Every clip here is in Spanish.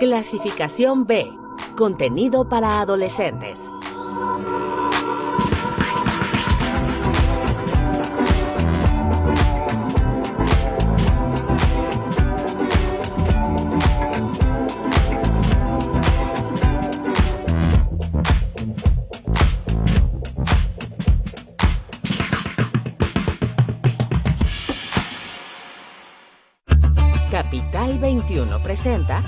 Clasificación B. Contenido para adolescentes. Capital 21 presenta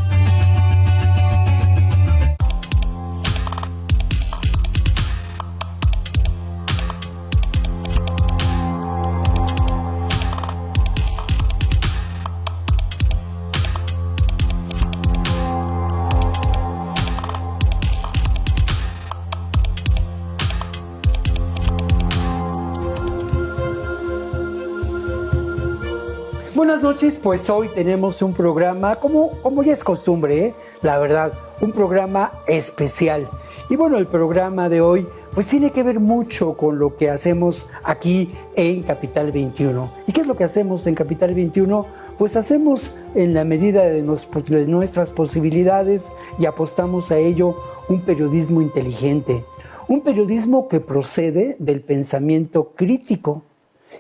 Buenas noches, pues hoy tenemos un programa, como ya es costumbre, la verdad, un programa especial. Y bueno, el programa de hoy pues tiene que ver mucho con lo que hacemos aquí en Capital 21. ¿Y qué es lo que hacemos en Capital 21? Pues hacemos en la medida de nuestras posibilidades y apostamos a ello un periodismo inteligente, un periodismo que procede del pensamiento crítico.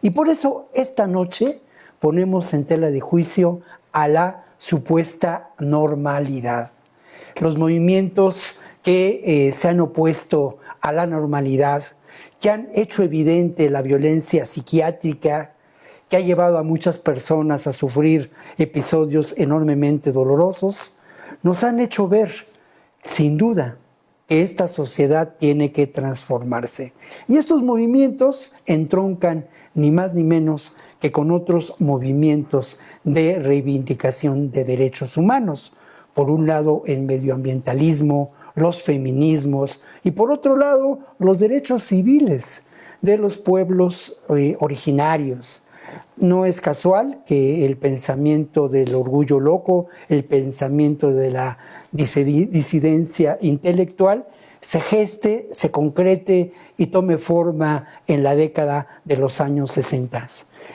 Y por eso esta noche ponemos en tela de juicio a la supuesta normalidad. Los movimientos que se han opuesto a la normalidad, que han hecho evidente la violencia psiquiátrica, que ha llevado a muchas personas a sufrir episodios enormemente dolorosos, nos han hecho ver, sin duda, que esta sociedad tiene que transformarse. Y estos movimientos entroncan ni más ni menos que con otros movimientos de reivindicación de derechos humanos. Por un lado, el medioambientalismo, los feminismos y por otro lado, los derechos civiles de los pueblos originarios. No es casual que el pensamiento del orgullo loco, el pensamiento de la disidencia intelectual se geste, se concrete y tome forma en la década de los años 60.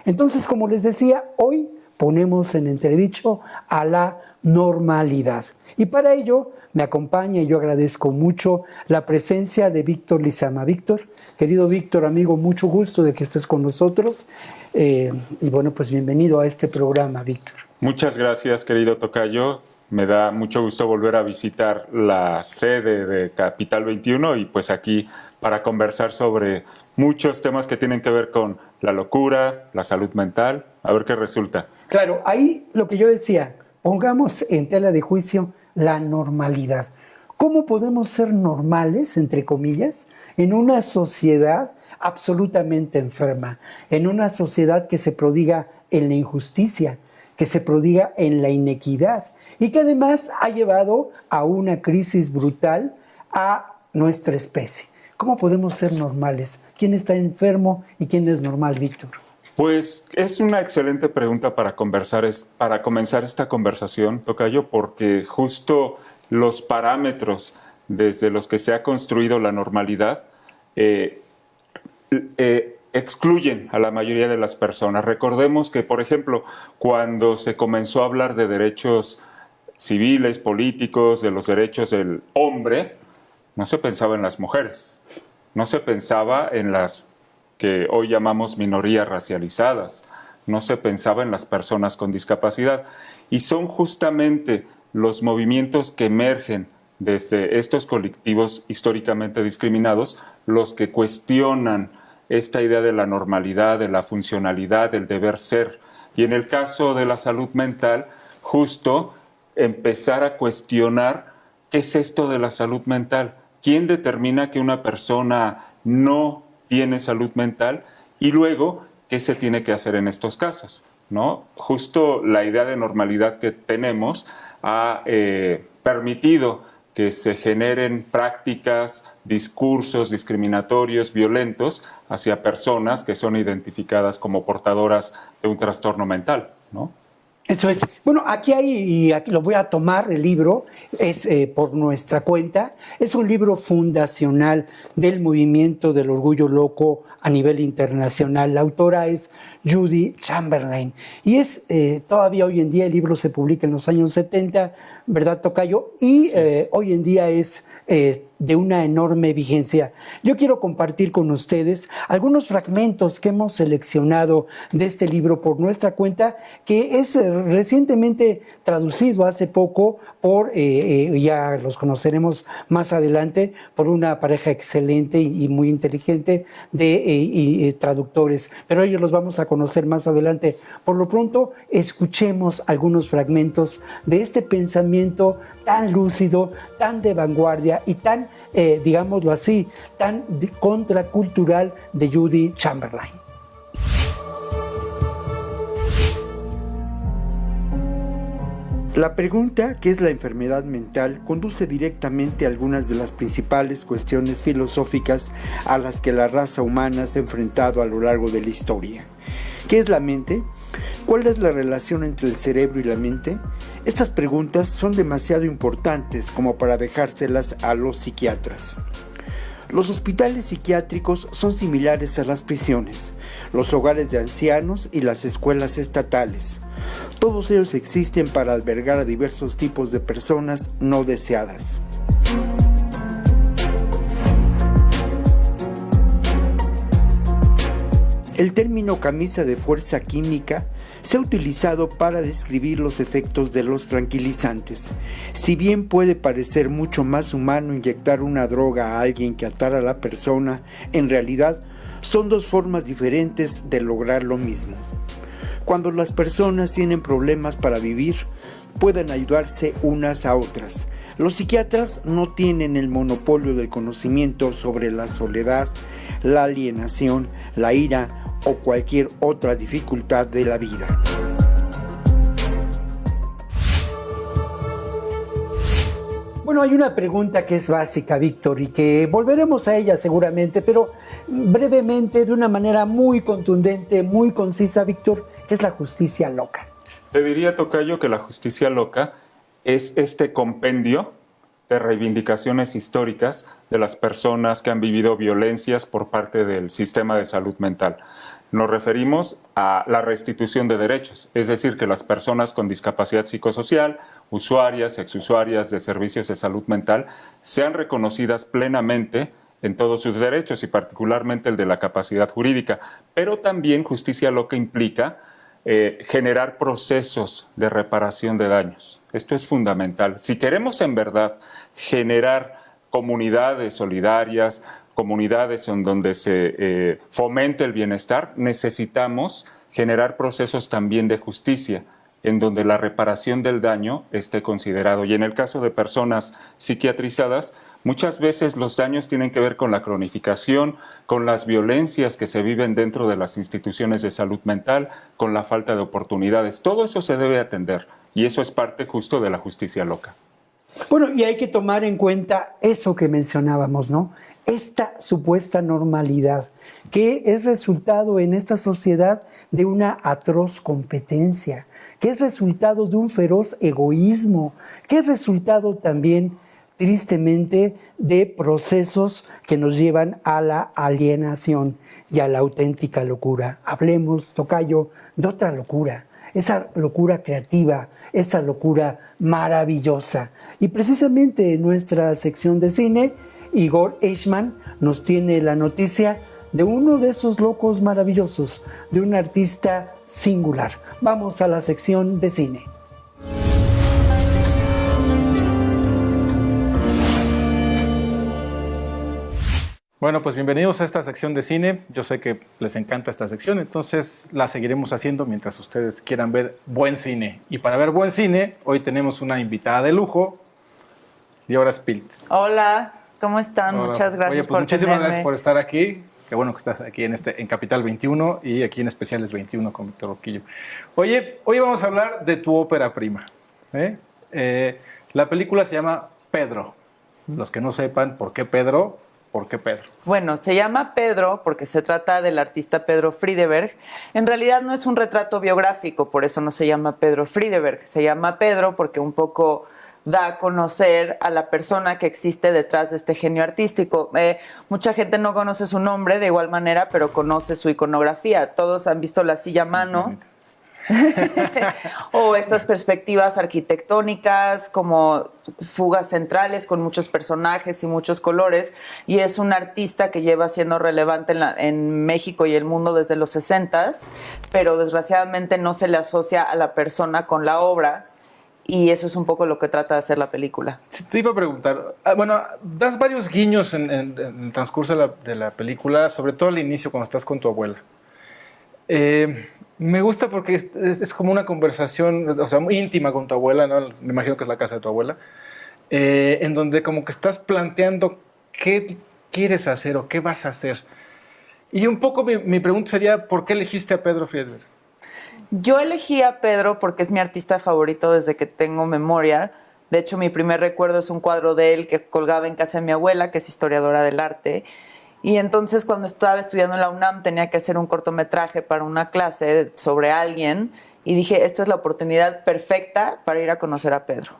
Entonces, como les decía, hoy ponemos en entredicho a la normalidad. Y para ello me acompaña, y yo agradezco mucho la presencia de Víctor Lizama. Víctor, querido Víctor, amigo, mucho gusto de que estés con nosotros. Y bueno, pues bienvenido a este programa, Víctor. Muchas gracias, querido tocayo. Me da mucho gusto volver a visitar la sede de Capital 21 y pues aquí para conversar sobre muchos temas que tienen que ver con la locura, la salud mental, a ver qué resulta. Claro, ahí lo que yo decía, pongamos en tela de juicio la normalidad. ¿Cómo podemos ser normales, entre comillas, en una sociedad absolutamente enferma, en una sociedad que se prodiga en la injusticia, que se prodiga en la inequidad y que además ha llevado a una crisis brutal a nuestra especie? ¿Cómo podemos ser normales? ¿Quién está enfermo y quién es normal, Víctor? Pues es una excelente pregunta para comenzar esta conversación, tocayo, porque justo los parámetros desde los que se ha construido la normalidad excluyen a la mayoría de las personas. Recordemos que, por ejemplo, cuando se comenzó a hablar de derechos civiles, políticos, de los derechos del hombre, no se pensaba en las mujeres, no se pensaba en las que hoy llamamos minorías racializadas, no se pensaba en las personas con discapacidad. Y son justamente los movimientos que emergen desde estos colectivos históricamente discriminados los que cuestionan esta idea de la normalidad, de la funcionalidad, del deber ser. Y en el caso de la salud mental, justo empezar a cuestionar qué es esto de la salud mental. ¿Quién determina que una persona no tiene salud mental? Y luego, ¿qué se tiene que hacer en estos casos? ¿No? Justo la idea de normalidad que tenemos ha permitido que se generen prácticas, discursos discriminatorios, violentos hacia personas que son identificadas como portadoras de un trastorno mental, ¿no? Eso es. Bueno, aquí hay, y aquí lo voy a tomar, el libro, es por nuestra cuenta, es un libro fundacional del movimiento del orgullo loco a nivel internacional. La autora es Judy Chamberlain y es todavía hoy en día, el libro se publica en los años 70, ¿verdad, tocayo? Y hoy en día es de una enorme vigencia. Yo quiero compartir con ustedes algunos fragmentos que hemos seleccionado de este libro por nuestra cuenta, que es recientemente traducido hace poco por, ya los conoceremos más adelante, por una pareja excelente y muy inteligente de traductores, pero ellos los vamos a conocer más adelante. Por lo pronto, escuchemos algunos fragmentos de este pensamiento tan lúcido, tan de vanguardia y tan, digámoslo así, tan contracultural de Judy Chamberlain. La pregunta, ¿qué es la enfermedad mental?, conduce directamente a algunas de las principales cuestiones filosóficas a las que la raza humana se ha enfrentado a lo largo de la historia. ¿Qué es la mente? ¿Cuál es la relación entre el cerebro y la mente? Estas preguntas son demasiado importantes como para dejárselas a los psiquiatras. Los hospitales psiquiátricos son similares a las prisiones, los hogares de ancianos y las escuelas estatales. Todos ellos existen para albergar a diversos tipos de personas no deseadas. El término camisa de fuerza química se ha utilizado para describir los efectos de los tranquilizantes. Si bien puede parecer mucho más humano inyectar una droga a alguien que atar a la persona, en realidad son dos formas diferentes de lograr lo mismo. Cuando las personas tienen problemas para vivir, pueden ayudarse unas a otras. Los psiquiatras no tienen el monopolio del conocimiento sobre la soledad, la alienación, la ira o cualquier otra dificultad de la vida. Bueno, hay una pregunta que es básica, Víctor, y que volveremos a ella seguramente, pero brevemente, de una manera muy contundente, muy concisa, Víctor, ¿qué es la justicia loca? Te diría, tocayo, que la justicia loca es este compendio de reivindicaciones históricas de las personas que han vivido violencias por parte del sistema de salud mental. Nos referimos a la restitución de derechos, es decir, que las personas con discapacidad psicosocial, usuarias, exusuarias de servicios de salud mental, sean reconocidas plenamente en todos sus derechos y particularmente el de la capacidad jurídica. Pero también justicia loca implica generar procesos de reparación de daños. Esto es fundamental. Si queremos en verdad generar comunidades solidarias, comunidades en donde se fomente el bienestar, necesitamos generar procesos también de justicia, en donde la reparación del daño esté considerado. Y en el caso de personas psiquiatrizadas, muchas veces los daños tienen que ver con la cronificación, con las violencias que se viven dentro de las instituciones de salud mental, con la falta de oportunidades. Todo eso se debe atender y eso es parte justo de la justicia loca. Bueno, y hay que tomar en cuenta eso que mencionábamos, ¿no? Esta supuesta normalidad, que es resultado en esta sociedad de una atroz competencia, que es resultado de un feroz egoísmo, que es resultado también, tristemente, de procesos que nos llevan a la alienación y a la auténtica locura. Hablemos, tocayo, de otra locura. Esa locura creativa, esa locura maravillosa. Y precisamente en nuestra sección de cine, Igor Eichmann nos tiene la noticia de uno de esos locos maravillosos, de un artista singular. Vamos a la sección de cine. Bueno, pues bienvenidos a esta sección de cine. Yo sé que les encanta esta sección, entonces la seguiremos haciendo mientras ustedes quieran ver buen cine. Y para ver buen cine, hoy tenemos una invitada de lujo, Liora Spiltz. Hola, ¿cómo están? Hola. Muchas gracias. Oye, pues muchísimas gracias por estar aquí. Qué bueno que estás aquí en Capital 21 y aquí en Especiales 21 con Víctor Roquillo. Oye, hoy vamos a hablar de tu ópera prima. La película se llama Pedro. Los que no sepan por qué Pedro, ¿Por qué Pedro? Bueno, se llama Pedro porque se trata del artista Pedro Friedeberg. En realidad no es un retrato biográfico, por eso no se llama Pedro Friedeberg. Se llama Pedro porque un poco da a conocer a la persona que existe detrás de este genio artístico. Mucha gente no conoce su nombre de igual manera, pero conoce su iconografía. Todos han visto la silla a mano o estas perspectivas arquitectónicas como fugas centrales con muchos personajes y muchos colores, y es un artista que lleva siendo relevante en México y el mundo desde los 60s, pero desgraciadamente no se le asocia a la persona con la obra. Y eso es un poco lo que trata de hacer la película. Te iba a preguntar, bueno, das varios guiños en el transcurso de la película, sobre todo al inicio cuando estás con tu abuela. Me gusta porque es como una conversación, o sea, muy íntima con tu abuela, ¿no? Me imagino que es la casa de tu abuela, en donde como que estás planteando qué quieres hacer o qué vas a hacer. Y un poco mi pregunta sería, ¿por qué elegiste a Pedro Friedeberg? Yo elegí a Pedro porque es mi artista favorito desde que tengo memoria. De hecho, mi primer recuerdo es un cuadro de él que colgaba en casa de mi abuela, que es historiadora del arte. Y entonces, cuando estaba estudiando en la UNAM, tenía que hacer un cortometraje para una clase sobre alguien. Y dije, esta es la oportunidad perfecta para ir a conocer a Pedro.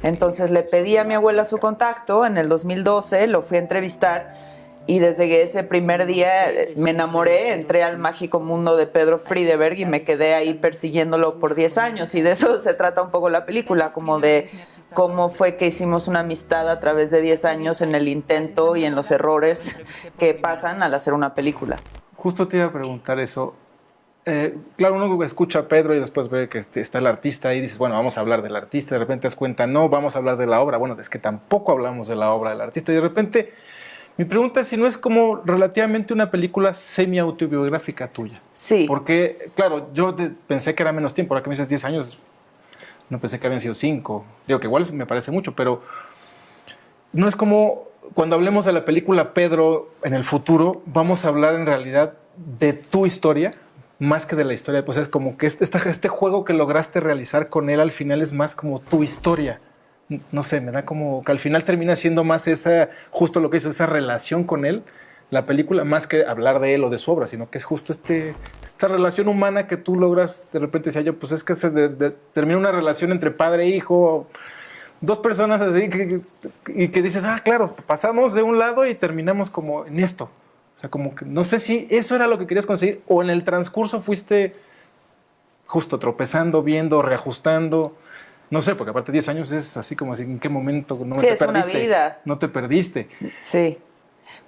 Entonces, le pedí a mi abuela su contacto. En el 2012 lo fui a entrevistar. Y desde ese primer día me enamoré, entré al mágico mundo de Pedro Friedeberg y me quedé ahí persiguiéndolo por 10 años. Y de eso se trata un poco la película, como de cómo fue que hicimos una amistad a través de 10 años en el intento y en los errores que pasan al hacer una película. Justo te iba a preguntar eso. Claro, uno escucha a Pedro y después ve que está el artista y dices, bueno, vamos a hablar del artista. De repente te das cuenta, no, vamos a hablar de la obra. Bueno, es que tampoco hablamos de la obra del artista. Y de repente... Mi pregunta es si no es como relativamente una película semi-autobiográfica tuya. Sí. Porque, claro, yo pensé que era menos tiempo. Ahora que me dices 10 años, no pensé que habían sido 5. Digo que igual me parece mucho, pero no es como cuando hablemos de la película Pedro en el futuro, vamos a hablar en realidad de tu historia más que de la historia. Pues es como que este juego que lograste realizar con él al final es más como tu historia. No sé, me da como que al final termina siendo más justo lo que hizo, esa relación con él, la película, más que hablar de él o de su obra, sino que es justo esta relación humana que tú logras, de repente decía yo, pues es que termina una relación entre padre e hijo, dos personas así, y que dices, claro, pasamos de un lado y terminamos como en esto. O sea, como que no sé si eso era lo que querías conseguir, o en el transcurso fuiste justo tropezando, viendo, reajustando. No sé, porque aparte 10 años es así como así, ¿en qué momento no Sí, te es perdiste? una vida. No te perdiste. Sí.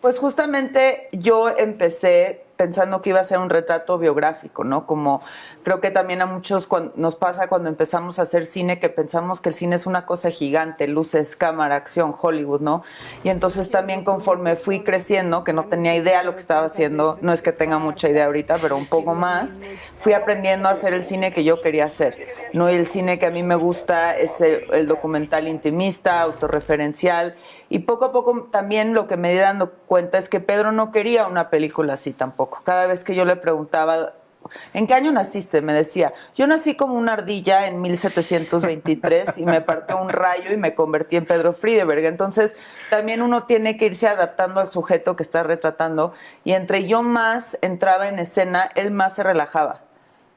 Pues justamente yo empecé pensando que iba a ser un retrato biográfico, ¿no? Como creo que también a muchos nos pasa cuando empezamos a hacer cine, que pensamos que el cine es una cosa gigante, luces, cámara, acción, Hollywood, ¿no? Y entonces también conforme fui creciendo, que no tenía idea de lo que estaba haciendo, no es que tenga mucha idea ahorita, pero un poco más, fui aprendiendo a hacer el cine que yo quería hacer, ¿no? Y el cine que a mí me gusta es el documental intimista, autorreferencial, y poco a poco también lo que me di dando cuenta es que Pedro no quería una película así tampoco. Cada vez que yo le preguntaba, ¿en qué año naciste? Me decía, yo nací como una ardilla en 1723 y me partió un rayo y me convertí en Pedro Friedeberg. Entonces, también uno tiene que irse adaptando al sujeto que está retratando, y entre yo más entraba en escena, él más se relajaba.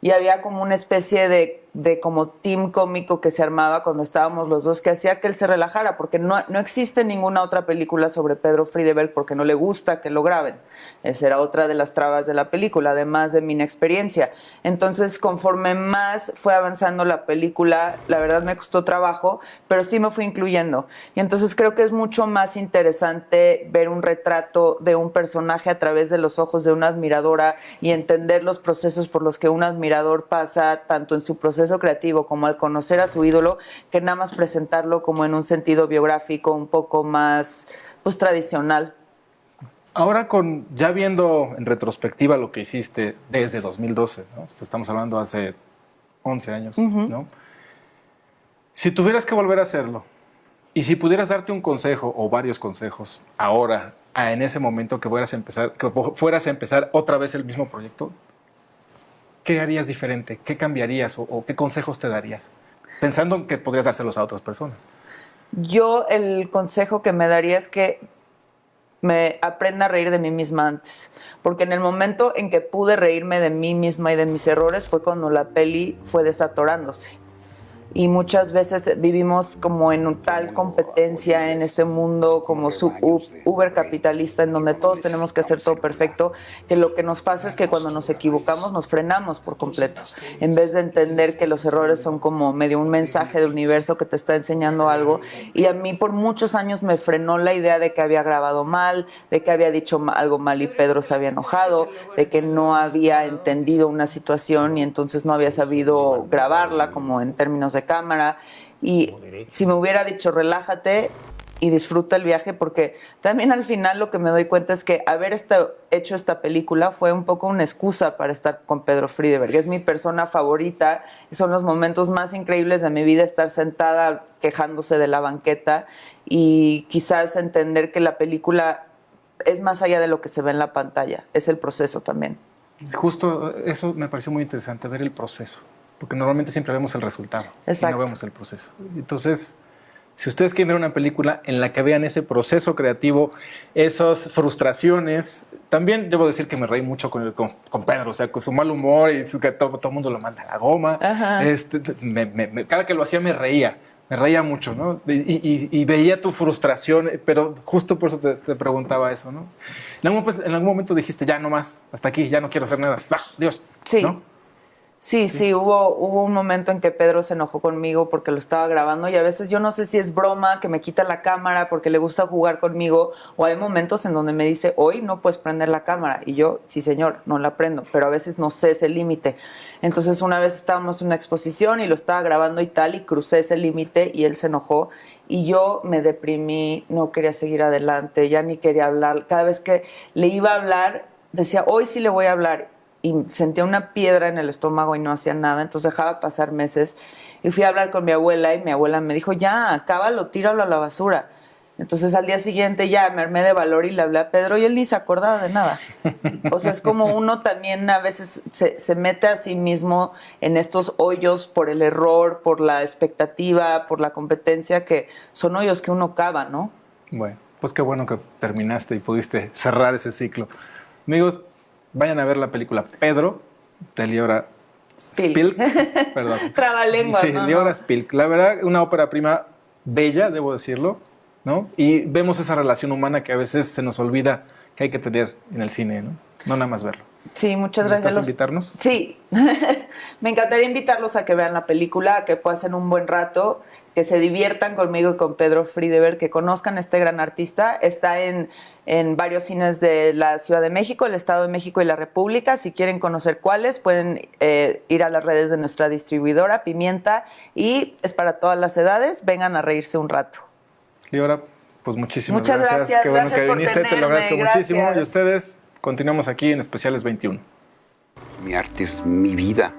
Y había como una especie de como team cómico que se armaba cuando estábamos los dos, que hacía que él se relajara, porque no existe ninguna otra película sobre Pedro Friedeberg porque no le gusta que lo graben. Esa era otra de las trabas de la película, además de mi inexperiencia. Entonces, conforme más fue avanzando la película, la verdad me costó trabajo, pero sí me fui incluyendo. Y entonces creo que es mucho más interesante ver un retrato de un personaje a través de los ojos de una admiradora y entender los procesos por los que un admirador pasa, tanto en su proceso creativo como al conocer a su ídolo, que nada más presentarlo como en un sentido biográfico un poco más pues tradicional. Ahora ya viendo en retrospectiva lo que hiciste desde 2012, ¿no? Estamos hablando hace 11 años, ¿no? Si tuvieras que volver a hacerlo y si pudieras darte un consejo o varios consejos ahora, en ese momento que fueras a empezar otra vez el mismo proyecto, ¿qué harías diferente? ¿Qué cambiarías o qué consejos te darías? Pensando que podrías dárselos a otras personas. Yo el consejo que me daría es que me aprenda a reír de mí misma antes. Porque en el momento en que pude reírme de mí misma y de mis errores fue cuando la peli fue desatorándose. Y muchas veces vivimos como en tal competencia en este mundo como uber capitalista, en donde todos tenemos que hacer todo perfecto, que lo que nos pasa es que cuando nos equivocamos nos frenamos por completo, en vez de entender que los errores son como medio un mensaje del universo que te está enseñando algo. Y a mí por muchos años me frenó la idea de que había grabado mal, de que había dicho algo mal y Pedro se había enojado, de que no había entendido una situación y entonces no había sabido grabarla como en términos de cámara. Y si me hubiera dicho relájate y disfruta el viaje, porque también al final lo que me doy cuenta es que haber hecho esta película fue un poco una excusa para estar con Pedro Friedeberg. Es mi persona favorita, son los momentos más increíbles de mi vida, estar sentada quejándose de la banqueta y quizás entender que la película es más allá de lo que se ve en la pantalla, es el proceso también. Justo eso me pareció muy interesante, ver el proceso. Porque normalmente siempre vemos el resultado. Exacto. Y no vemos el proceso. Entonces, si ustedes quieren ver una película en la que vean ese proceso creativo, esas frustraciones, también debo decir que me reí mucho con Pedro, o sea, con su mal humor y que todo el mundo lo manda a la goma. Cada que lo hacía me reía mucho, ¿no? Y veía tu frustración, pero justo por eso te preguntaba eso, ¿no? En algún momento dijiste, ya no más, hasta aquí, ya no quiero hacer nada. Dios, sí. ¿no? Sí, hubo un momento en que Pedro se enojó conmigo porque lo estaba grabando y a veces yo no sé si es broma, que me quita la cámara porque le gusta jugar conmigo, o hay momentos en donde me dice, hoy no puedes prender la cámara, y yo, sí señor, no la prendo, pero a veces no sé ese límite. Entonces una vez estábamos en una exposición y lo estaba grabando y tal, y crucé ese límite y él se enojó y yo me deprimí, no quería seguir adelante, ya ni quería hablar. Cada vez que le iba a hablar decía, hoy sí le voy a hablar, y sentía una piedra en el estómago y no hacía nada, entonces dejaba pasar meses y fui a hablar con mi abuela y mi abuela me dijo, ya, acábalo, tíralo a la basura. Entonces al día siguiente ya me armé de valor y le hablé a Pedro y él ni se acordaba de nada. O sea, es como uno también a veces se mete a sí mismo en estos hoyos por el error, por la expectativa, por la competencia, que son hoyos que uno cava, ¿no? Bueno, pues qué bueno que terminaste y pudiste cerrar ese ciclo. Amigos, vayan a ver la película Pedro, de Leora Spilk. Perdón. Trabalenguas, sí, ¿no? Leora Spilk. La verdad, una ópera prima bella, debo decirlo, ¿no? Y vemos esa relación humana que a veces se nos olvida que hay que tener en el cine, ¿no? No nada más verlo. Sí, muchas gracias. ¿Estás a invitarnos? Sí. Me encantaría invitarlos a que vean la película, a que pasen un buen rato, que se diviertan conmigo y con Pedro Friedeberg, que conozcan a este gran artista. Está en varios cines de la Ciudad de México, el Estado de México y la República. Si quieren conocer cuáles, pueden ir a las redes de nuestra distribuidora, Pimienta, y es para todas las edades. Vengan a reírse un rato. Leora, pues muchísimas Muchas gracias. Qué bueno Gracias que por viniste, te lo agradezco tenerme. muchísimo. Gracias. Y ustedes, continuamos aquí en Especiales 21. Mi arte es mi vida.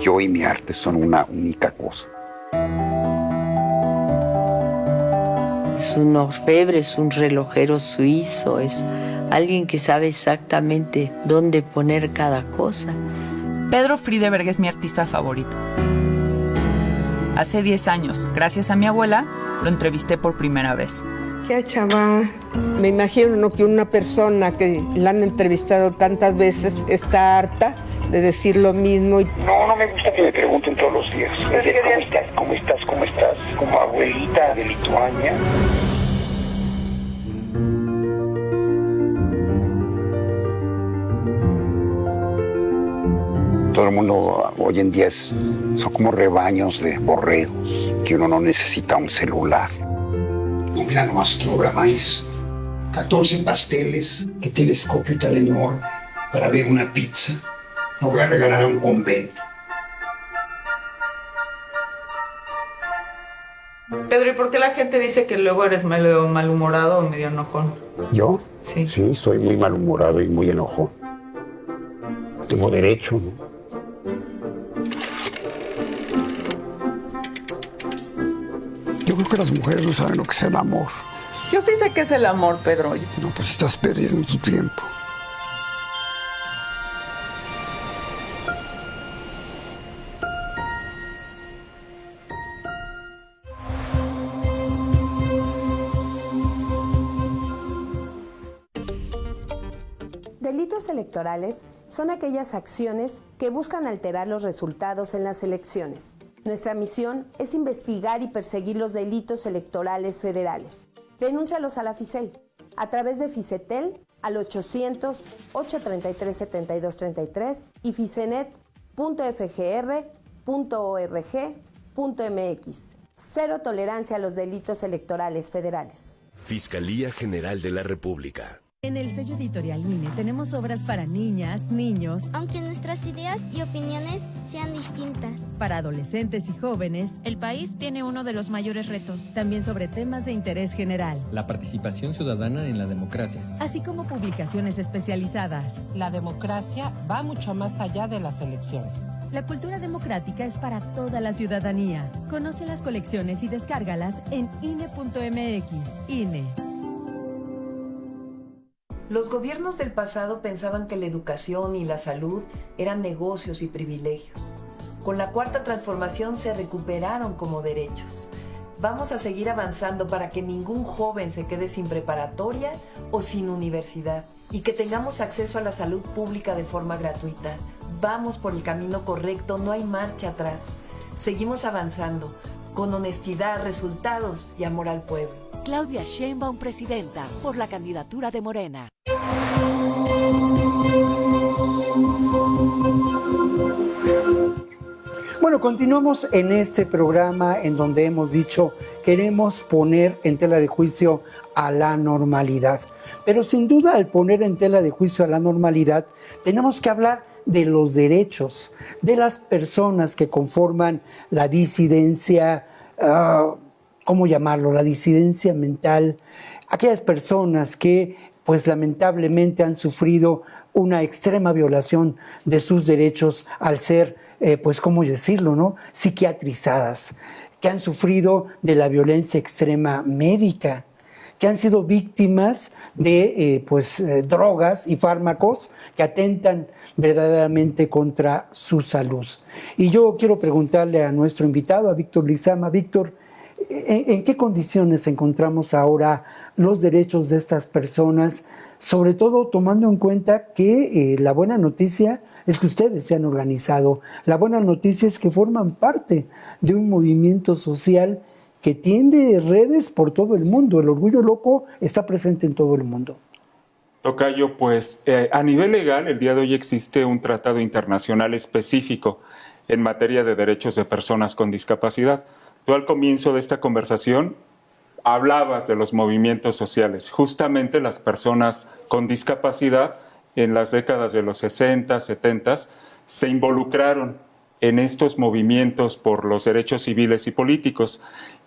Yo y mi arte son una única cosa. Es un orfebre, es un relojero suizo, es alguien que sabe exactamente dónde poner cada cosa. Pedro Friedeberg es mi artista favorito. Hace 10 años, gracias a mi abuela, lo entrevisté por primera vez. Qué chava. Me imagino, ¿no?, que una persona que la han entrevistado tantas veces está harta de decir lo mismo. No me gusta que me pregunten todos los días. ¿Cómo estás? Como abuelita de Lituania. Todo el mundo hoy en día son como rebaños de borregos, que uno no necesita un celular. No, mira nomás qué obra más. 14 pasteles, qué telescopio tan enorme para ver una pizza. Lo voy a regalar a un convento. Pedro, ¿y por qué la gente dice que luego eres medio malhumorado o medio enojón? ¿Yo? Sí. Sí, soy muy malhumorado y muy enojón. Tengo derecho, ¿no? Yo creo que las mujeres no saben lo que es el amor. Yo sí sé qué es el amor, Pedro. No, pues estás perdiendo tu tiempo. delitos electorales son aquellas acciones que buscan alterar los resultados en las elecciones. Nuestra misión es investigar y perseguir los delitos electorales federales. Denúncialos a la FICEL a través de FICETEL al 800-833-7233 y ficenet.fgr.org.mx. Cero tolerancia a los delitos electorales federales. Fiscalía General de la República. En el sello editorial INE tenemos obras para niñas, niños, aunque nuestras ideas y opiniones sean distintas, para adolescentes y jóvenes. El país tiene uno de los mayores retos. También sobre temas de interés general. La participación ciudadana en la democracia. Así como publicaciones especializadas. La democracia va mucho más allá de las elecciones. La cultura democrática es para toda la ciudadanía. Conoce las colecciones y descárgalas en INE.mx. INE. Los gobiernos del pasado pensaban que la educación y la salud eran negocios y privilegios. Con la Cuarta Transformación se recuperaron como derechos. Vamos a seguir avanzando para que ningún joven se quede sin preparatoria o sin universidad y que tengamos acceso a la salud pública de forma gratuita. Vamos por el camino correcto, no hay marcha atrás. Seguimos avanzando, con honestidad, resultados y amor al pueblo. Claudia Sheinbaum, presidenta, por la candidatura de Morena. Bueno, continuamos en este programa en donde hemos dicho queremos poner en tela de juicio a la normalidad. Pero sin duda al poner en tela de juicio a la normalidad tenemos que hablar de los derechos de las personas que conforman la disidencia, ¿cómo llamarlo? La disidencia mental, aquellas personas que pues lamentablemente han sufrido una extrema violación de sus derechos al ser, pues cómo decirlo, ¿no? Psiquiatrizadas, que han sufrido de la violencia extrema médica, que han sido víctimas de drogas y fármacos que atentan verdaderamente contra su salud. Y yo quiero preguntarle a nuestro invitado, a Víctor Lizama. Víctor, ¿en qué condiciones encontramos ahora los derechos de estas personas? Sobre todo tomando en cuenta que la buena noticia es que ustedes se han organizado. La buena noticia es que forman parte de un movimiento social que tiende redes por todo el mundo. El Orgullo Loco está presente en todo el mundo. Tocayo, pues a nivel legal, el día de hoy existe un tratado internacional específico en materia de derechos de personas con discapacidad. Tú al comienzo de esta conversación hablabas de los movimientos sociales. Justamente las personas con discapacidad en las décadas de los 60, 70 se involucraron en estos movimientos por los derechos civiles y políticos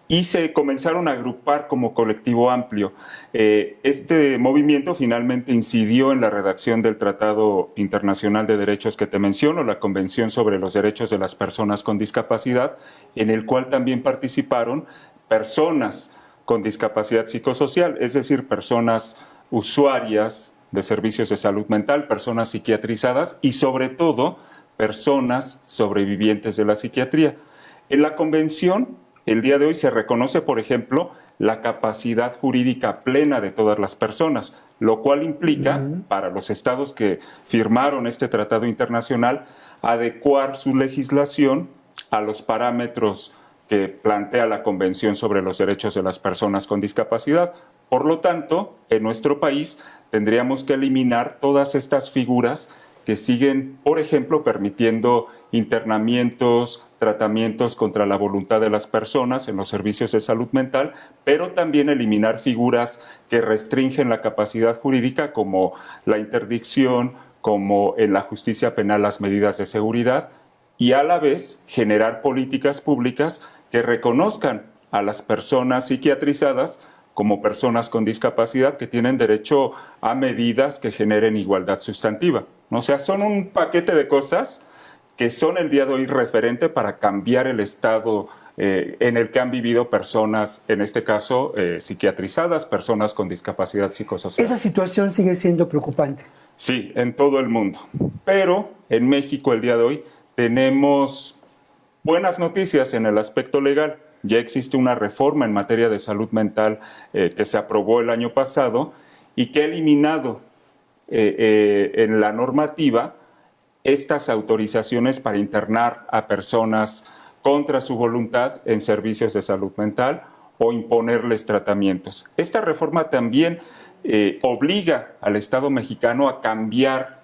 y se comenzaron a agrupar como colectivo amplio. Este movimiento finalmente incidió en la redacción del Tratado Internacional de Derechos que te menciono, la Convención sobre los Derechos de las Personas con Discapacidad, en el cual también participaron personas con discapacidad psicosocial, es decir, personas usuarias de servicios de salud mental, personas psiquiatrizadas y sobre todo personas sobrevivientes de la psiquiatría. En la Convención, el día de hoy se reconoce, por ejemplo, la capacidad jurídica plena de todas las personas, lo cual implica, para los estados que firmaron este tratado internacional, adecuar su legislación a los parámetros que plantea la Convención sobre los Derechos de las Personas con Discapacidad. Por lo tanto, en nuestro país tendríamos que eliminar todas estas figuras que siguen, por ejemplo, permitiendo internamientos, tratamientos contra la voluntad de las personas en los servicios de salud mental, pero también eliminar figuras que restringen la capacidad jurídica, como la interdicción, como en la justicia penal las medidas de seguridad, y a la vez generar políticas públicas que reconozcan a las personas psiquiatrizadas como personas con discapacidad que tienen derecho a medidas que generen igualdad sustantiva. O sea, son un paquete de cosas que son el día de hoy referente para cambiar el estado en el que han vivido personas, en este caso psiquiatrizadas, personas con discapacidad psicosocial. Esa situación sigue siendo preocupante. Sí, en todo el mundo. Pero en México el día de hoy tenemos buenas noticias en el aspecto legal. Ya existe una reforma en materia de salud mental que se aprobó el año pasado y que ha eliminado en la normativa estas autorizaciones para internar a personas contra su voluntad en servicios de salud mental o imponerles tratamientos. Esta reforma también obliga al Estado mexicano a cambiar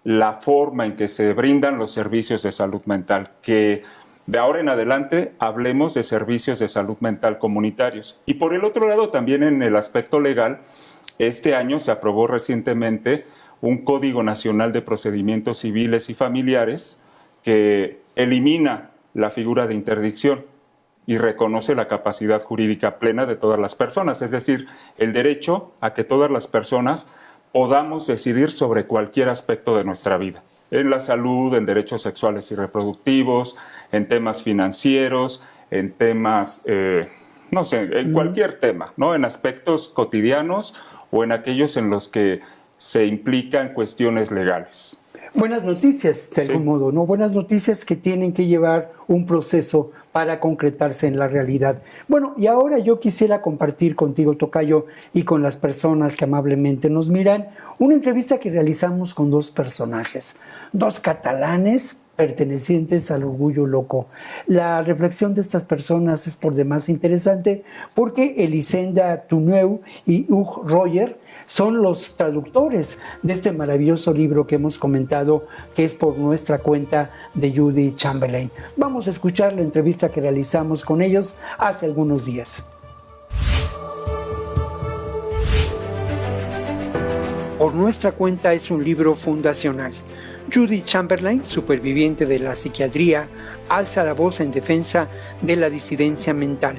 la forma en que se brindan los servicios de salud mental, que de ahora en adelante hablemos de servicios de salud mental comunitarios. Y por el otro lado, también en el aspecto legal, este año se aprobó recientemente un Código Nacional de Procedimientos Civiles y Familiares que elimina la figura de interdicción y reconoce la capacidad jurídica plena de todas las personas, es decir, el derecho a que todas las personas podamos decidir sobre cualquier aspecto de nuestra vida, en la salud, en derechos sexuales y reproductivos, en temas financieros, en temas, no sé, en cualquier tema, ¿no? En aspectos cotidianos o en aquellos en los que se implican cuestiones legales. Buenas noticias, de algún modo, ¿no? Buenas noticias que tienen que llevar un proceso para concretarse en la realidad. Bueno, y ahora yo quisiera compartir contigo, Tocayo, y con las personas que amablemente nos miran, una entrevista que realizamos con dos personajes, dos catalanes pertenecientes al orgullo loco. La reflexión de estas personas es por demás interesante porque Elisenda Tuneu y Hugh Royer son los traductores de este maravilloso libro que hemos comentado, que es por nuestra cuenta de Judy Chamberlain. Vamos a escuchar la entrevista que realizamos con ellos hace algunos días. Por nuestra cuenta es un libro fundacional. Judy Chamberlain, superviviente de la psiquiatría, alza la voz en defensa de la disidencia mental.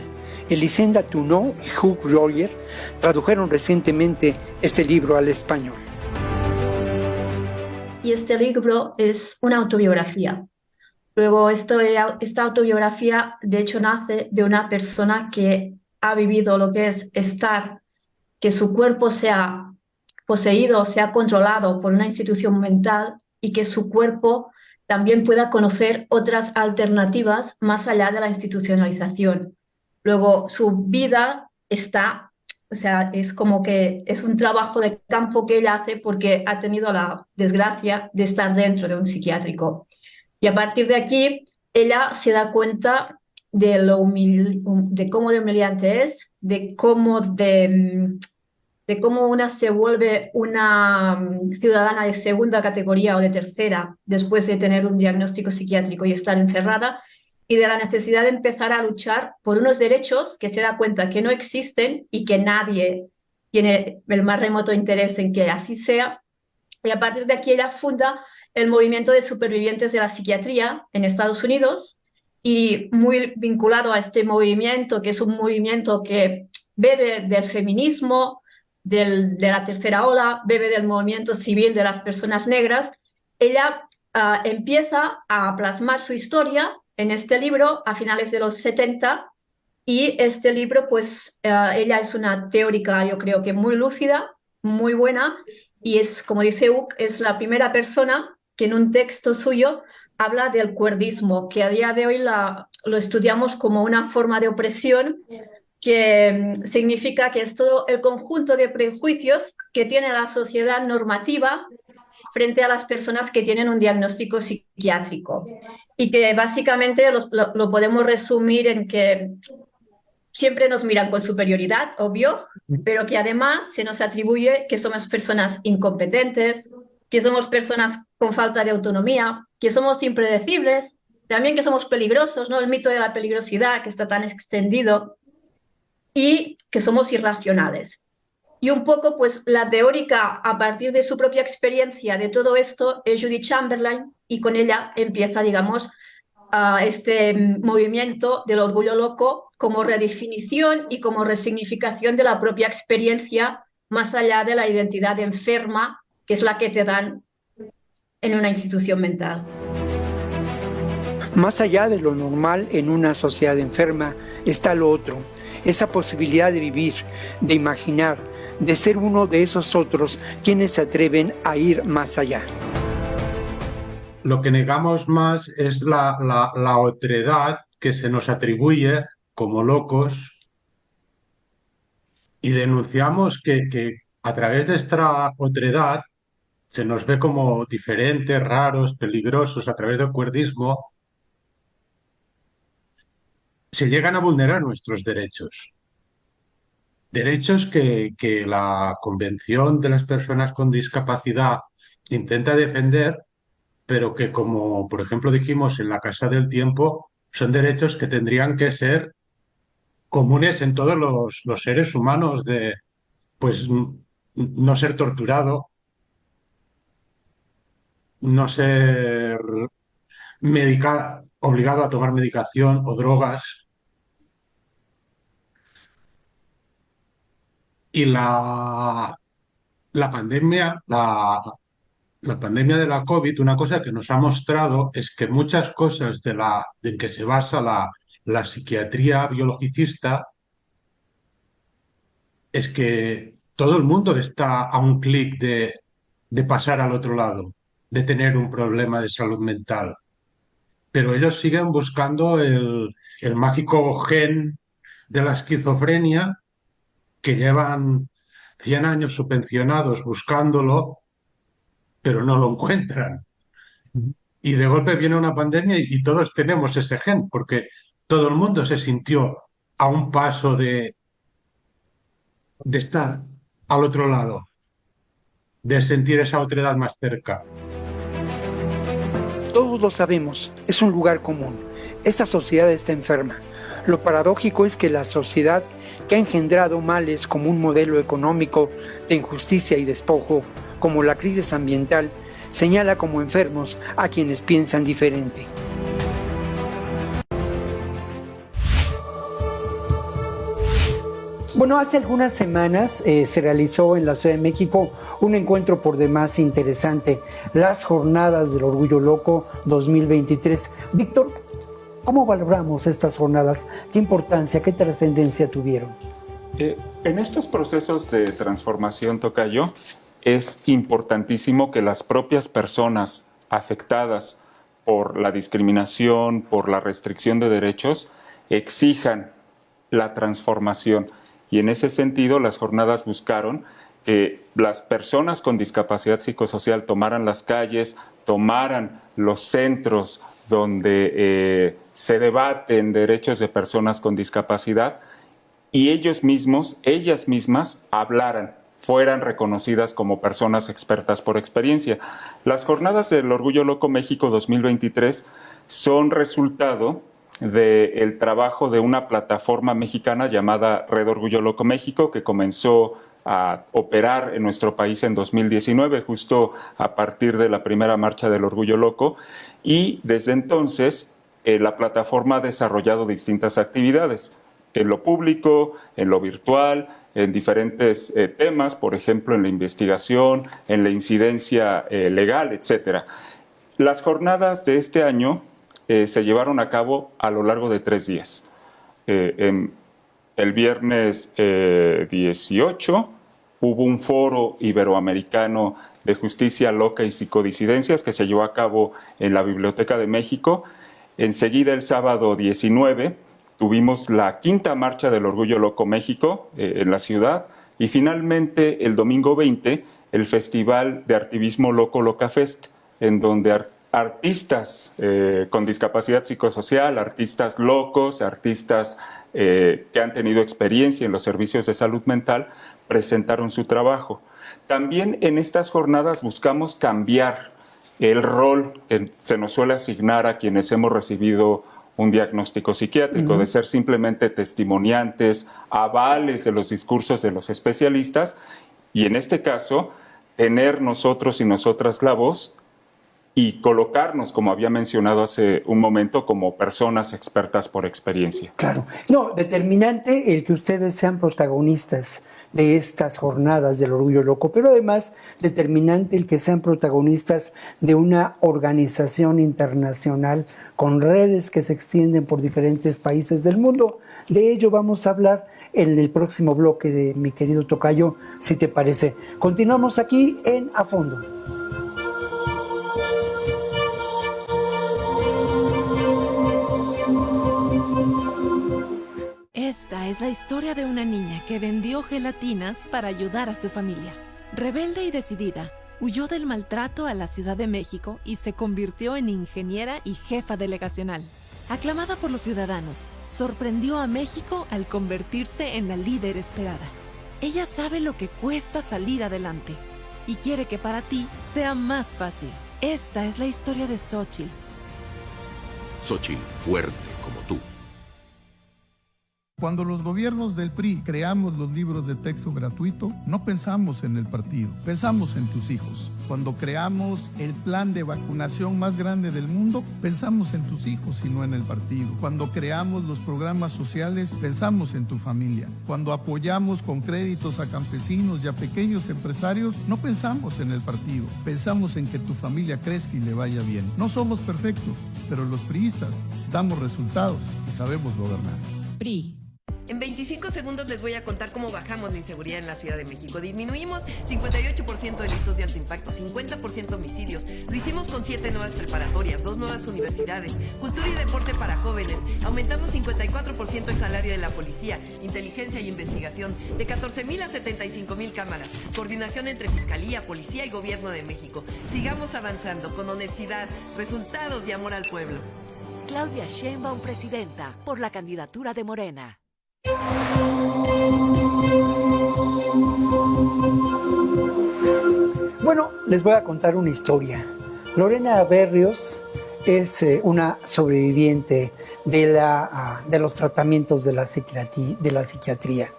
Elisenda Tuneu y Hugh Royer tradujeron recientemente este libro al español. Y este libro es una autobiografía. Luego, esta autobiografía, de hecho, nace de una persona que ha vivido lo que es que su cuerpo sea poseído, sea controlado por una institución mental y que su cuerpo también pueda conocer otras alternativas más allá de la institucionalización. Luego, su vida es como que es un trabajo de campo que ella hace porque ha tenido la desgracia de estar dentro de un psiquiátrico. Y a partir de aquí, ella se da cuenta de cómo de humillante es, de cómo una se vuelve una ciudadana de segunda categoría o de tercera después de tener un diagnóstico psiquiátrico y estar encerrada, y de la necesidad de empezar a luchar por unos derechos que se da cuenta que no existen y que nadie tiene el más remoto interés en que así sea. Y a partir de aquí ella funda el movimiento de supervivientes de la psiquiatría en Estados Unidos, y muy vinculado a este movimiento, que es un movimiento que bebe del feminismo, de la tercera ola, bebe del movimiento civil de las personas negras. Ella empieza a plasmar su historia en este libro a finales de los 70, y este libro, pues ella es una teórica, yo creo que muy lúcida, muy buena, y es, como dice Hugh, es la primera persona que en un texto suyo habla del cuerdismo, que a día de hoy lo estudiamos como una forma de opresión, que significa que es todo el conjunto de prejuicios que tiene la sociedad normativa frente a las personas que tienen un diagnóstico psiquiátrico, y que básicamente lo podemos resumir en que siempre nos miran con superioridad, obvio, pero que además se nos atribuye que somos personas incompetentes, que somos personas con falta de autonomía, que somos impredecibles, también que somos peligrosos, ¿no? El mito de la peligrosidad que está tan extendido, y que somos irracionales. Y un poco, pues, la teórica, a partir de su propia experiencia de todo esto, es Judy Chamberlain, y con ella empieza, digamos, este movimiento del orgullo loco como redefinición y como resignificación de la propia experiencia, más allá de la identidad enferma, que es la que te dan en una institución mental. Más allá de lo normal en una sociedad enferma está lo otro, esa posibilidad de vivir, de imaginar, de ser uno de esos otros quienes se atreven a ir más allá. Lo que negamos más es la otredad que se nos atribuye como locos, y denunciamos que a través de esta otredad se nos ve como diferentes, raros, peligrosos a través del cuerdismo, se llegan a vulnerar nuestros derechos. Derechos que la Convención de las Personas con Discapacidad intenta defender, pero que, como por ejemplo dijimos en la Casa del Tiempo, son derechos que tendrían que ser comunes en todos los seres humanos, de pues no ser torturado, no ser obligado a tomar medicación o drogas. Y la pandemia, la pandemia de la COVID, una cosa que nos ha mostrado es que muchas cosas en que se basa la psiquiatría biologicista es que todo el mundo está a un clic de pasar al otro lado, de tener un problema de salud mental. Pero ellos siguen buscando el mágico gen de la esquizofrenia, que llevan 100 años subvencionados buscándolo, pero no lo encuentran. Y de golpe viene una pandemia y todos tenemos ese gen, porque todo el mundo se sintió a un paso de estar al otro lado, de sentir esa otredad más cerca. Todos lo sabemos, es un lugar común. Esta sociedad está enferma. Lo paradójico es que la sociedad que ha engendrado males como un modelo económico de injusticia y despojo, como la crisis ambiental, señala como enfermos a quienes piensan diferente. Bueno, hace algunas semanas se realizó en la Ciudad de México un encuentro por demás interesante, las Jornadas del Orgullo Loco 2023. Víctor, ¿cómo valoramos estas jornadas? ¿Qué importancia, qué trascendencia tuvieron? En estos procesos de transformación, tocayo, es importantísimo que las propias personas afectadas por la discriminación, por la restricción de derechos, exijan la transformación. Y en ese sentido, las jornadas buscaron que las personas con discapacidad psicosocial tomaran las calles, tomaran los centros donde se debaten derechos de personas con discapacidad y ellos mismos, ellas mismas, hablaran, fueran reconocidas como personas expertas por experiencia. Las Jornadas del Orgullo Loco México 2023 son resultado del trabajo de una plataforma mexicana llamada Red Orgullo Loco México, que comenzó a operar en nuestro país en 2019, justo a partir de la primera marcha del Orgullo Loco, y desde entonces la plataforma ha desarrollado distintas actividades en lo público, en lo virtual, en diferentes temas, por ejemplo, en la investigación, en la incidencia legal, etc. Las jornadas de este año se llevaron a cabo a lo largo de 3 días. El viernes 18 hubo un foro iberoamericano de justicia loca y psicodisidencias que se llevó a cabo en la Biblioteca de México. Enseguida, el sábado 19, tuvimos la 5ª Marcha del Orgullo Loco México en la ciudad. Y finalmente, el domingo 20, el Festival de Artivismo Loco Locafest, en donde artistas con discapacidad psicosocial, artistas locos, artistas que han tenido experiencia en los servicios de salud mental, presentaron su trabajo. También en estas jornadas buscamos cambiar el rol que se nos suele asignar a quienes hemos recibido un diagnóstico psiquiátrico, de ser simplemente testimoniantes, avales de los discursos de los especialistas, y en este caso, tener nosotros y nosotras la voz y colocarnos, como había mencionado hace un momento, como personas expertas por experiencia. Claro. No, determinante el que ustedes sean protagonistas de estas jornadas del Orgullo Loco, pero además determinante el que sean protagonistas de una organización internacional con redes que se extienden por diferentes países del mundo. De ello vamos a hablar en el próximo bloque de mi querido tocayo, si te parece. Continuamos aquí en A Fondo. Esta es la historia de una niña que vendió gelatinas para ayudar a su familia. Rebelde y decidida, Huyó del maltrato a la Ciudad de México y se convirtió en ingeniera y jefa delegacional. Aclamada por los ciudadanos, sorprendió a México al convertirse en la líder esperada. Ella sabe lo que cuesta salir adelante y quiere que para ti sea más fácil. Esta es la historia de Xóchitl. Xóchitl, fuerte como tú. Cuando los gobiernos del PRI creamos los libros de texto gratuito, no pensamos en el partido, pensamos en tus hijos. Cuando creamos el plan de vacunación más grande del mundo, pensamos en tus hijos y no en el partido. Cuando creamos los programas sociales, pensamos en tu familia. Cuando apoyamos con créditos a campesinos y a pequeños empresarios, no pensamos en el partido, pensamos en que tu familia crezca y le vaya bien. No somos perfectos, pero los priistas damos resultados y sabemos gobernar. PRI. En 25 segundos les voy a contar cómo bajamos la inseguridad en la Ciudad de México. Disminuimos 58% delitos de alto impacto, 50% homicidios. Lo hicimos con 7 nuevas preparatorias, 2 nuevas universidades, cultura y deporte para jóvenes. Aumentamos 54% el salario de la policía, inteligencia y investigación, de 14,000 a 75,000 cámaras. Coordinación entre Fiscalía, Policía y Gobierno de México. Sigamos avanzando con honestidad, resultados y amor al pueblo. Claudia Sheinbaum, presidenta, por la candidatura de Morena. Bueno, les voy a contar una historia. Lorena Berrios es una sobreviviente de los tratamientos de la psiquiatría.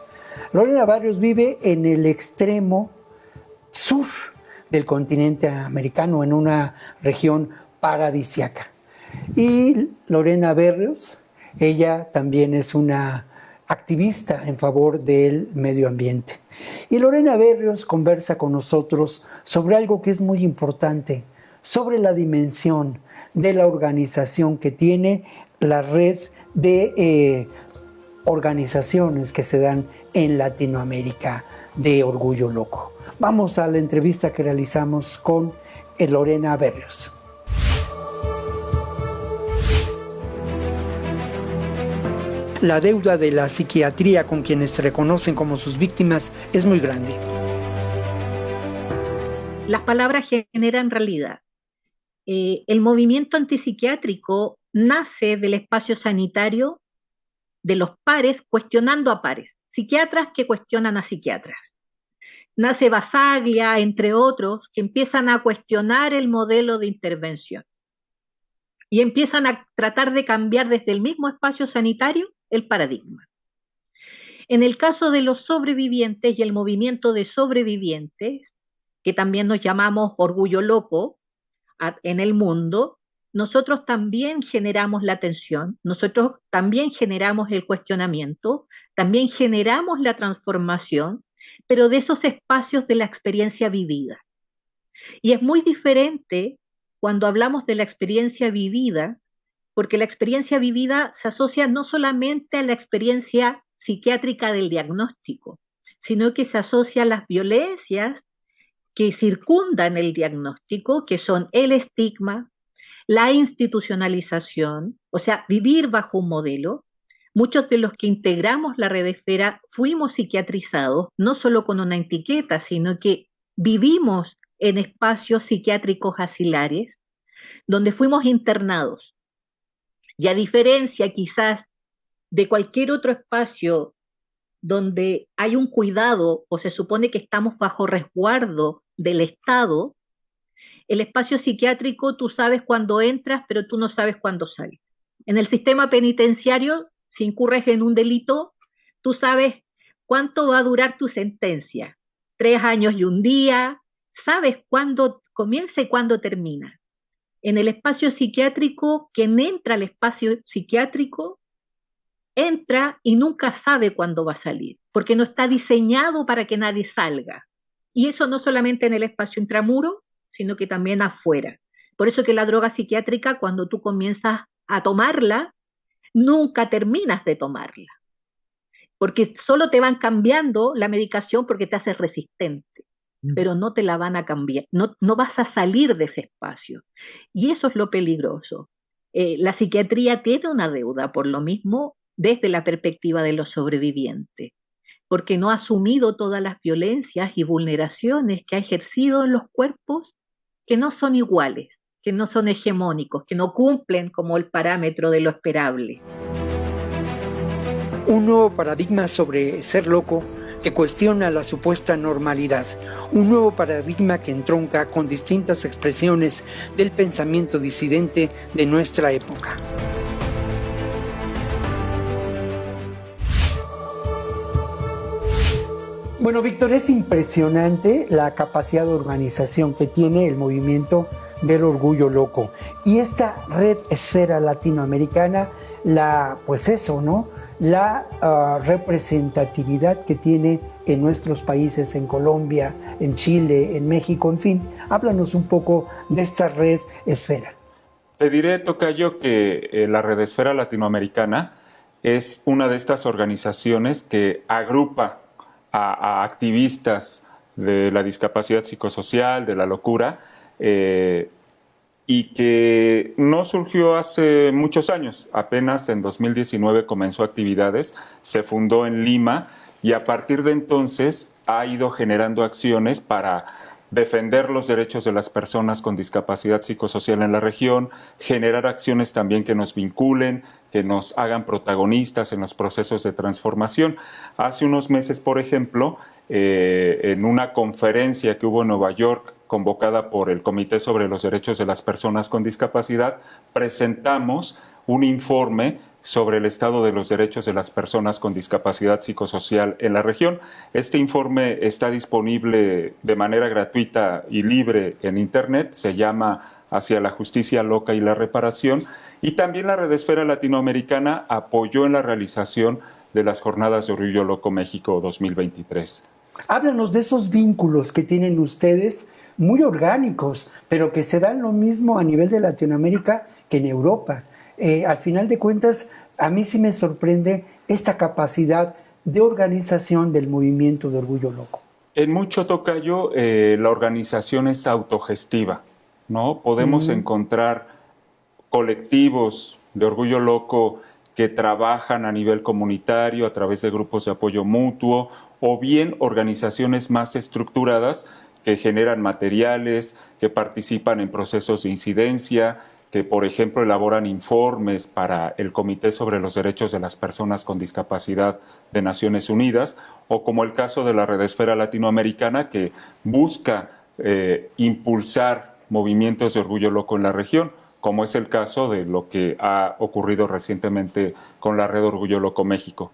Lorena Berrios vive en el extremo sur del continente americano, en una región paradisíaca. Y Lorena Berrios, ella también es una activista en favor del medio ambiente. Y Lorena Berrios conversa con nosotros sobre algo que es muy importante, sobre la dimensión de la organización que tiene la red de organizaciones que se dan en Latinoamérica de Orgullo Loco. Vamos a la entrevista que realizamos con Lorena Berrios. La deuda de la psiquiatría con quienes se reconocen como sus víctimas es muy grande. Las palabras generan realidad. El movimiento antipsiquiátrico nace del espacio sanitario de los pares cuestionando a pares, psiquiatras que cuestionan a psiquiatras. Nace Basaglia, entre otros, que empiezan a cuestionar el modelo de intervención y empiezan a tratar de cambiar desde el mismo espacio sanitario el paradigma. En el caso de los sobrevivientes y el movimiento de sobrevivientes, que también nos llamamos Orgullo Loco en el mundo, nosotros también generamos la atención, nosotros también generamos el cuestionamiento, también generamos la transformación, pero de esos espacios de la experiencia vivida. Y es muy diferente cuando hablamos de la experiencia vivida, porque la experiencia vivida se asocia no solamente a la experiencia psiquiátrica del diagnóstico, sino que se asocia a las violencias que circundan el diagnóstico, que son el estigma, la institucionalización, o sea, vivir bajo un modelo. Muchos de los que integramos la red Esfera fuimos psiquiatrizados, no solo con una etiqueta, sino que vivimos en espacios psiquiátricos asilares, donde fuimos internados. Y a diferencia quizás de cualquier otro espacio donde hay un cuidado o se supone que estamos bajo resguardo del Estado, el espacio psiquiátrico tú sabes cuándo entras, pero tú no sabes cuándo sales. En el sistema penitenciario, si incurres en un delito, tú sabes cuánto va a durar tu sentencia. 3 años y 1 día, sabes cuándo comienza y cuándo termina. En el espacio psiquiátrico, quien entra al espacio psiquiátrico, entra y nunca sabe cuándo va a salir, porque no está diseñado para que nadie salga. Y eso no solamente en el espacio intramuro, sino que también afuera. Por eso que la droga psiquiátrica, cuando tú comienzas a tomarla, nunca terminas de tomarla, porque solo te van cambiando la medicación porque te hace resistente, pero no te la van a cambiar, no vas a salir de ese espacio. Y eso es lo peligroso. La psiquiatría tiene una deuda por lo mismo desde la perspectiva de los sobrevivientes, porque no ha asumido todas las violencias y vulneraciones que ha ejercido en los cuerpos que no son iguales, que no son hegemónicos, que no cumplen como el parámetro de lo esperable. Un nuevo paradigma sobre ser loco que cuestiona la supuesta normalidad. Un nuevo paradigma que entronca con distintas expresiones del pensamiento disidente de nuestra época. Bueno, Víctor, es impresionante la capacidad de organización que tiene el movimiento del orgullo loco. Y esta red esfera latinoamericana, la representatividad que tiene en nuestros países, en Colombia, en Chile, en México, en fin. Háblanos un poco de esta red esfera. Te diré, tocayo, que la red esfera latinoamericana es una de estas organizaciones que agrupa a activistas de la discapacidad psicosocial, de la locura, y que no surgió hace muchos años. Apenas en 2019 comenzó actividades, se fundó en Lima y a partir de entonces ha ido generando acciones para defender los derechos de las personas con discapacidad psicosocial en la región, generar acciones también que nos vinculen, que nos hagan protagonistas en los procesos de transformación. Hace unos meses, por ejemplo, en una conferencia que hubo en Nueva York, convocada por el Comité sobre los Derechos de las Personas con Discapacidad, presentamos un informe sobre el estado de los derechos de las personas con discapacidad psicosocial en la región. Este informe está disponible de manera gratuita y libre en Internet, se llama Hacia la Justicia Loca y la Reparación, y también la Red Esfera Latinoamericana apoyó en la realización de las Jornadas de Orgullo Loco México 2023. Háblanos de esos vínculos que tienen ustedes, muy orgánicos, pero que se dan lo mismo a nivel de Latinoamérica que en Europa. Al final de cuentas, a mí sí me sorprende esta capacidad de organización del movimiento de Orgullo Loco. En mucho, tocayo, la organización es autogestiva, ¿no? Podemos encontrar colectivos de Orgullo Loco que trabajan a nivel comunitario a través de grupos de apoyo mutuo, o bien organizaciones más estructuradas que generan materiales, que participan en procesos de incidencia, que, por ejemplo, elaboran informes para el Comité sobre los Derechos de las Personas con Discapacidad de Naciones Unidas, o como el caso de la Red Esfera Latinoamericana, que busca impulsar movimientos de orgullo loco en la región, como es el caso de lo que ha ocurrido recientemente con la Red Orgullo Loco México.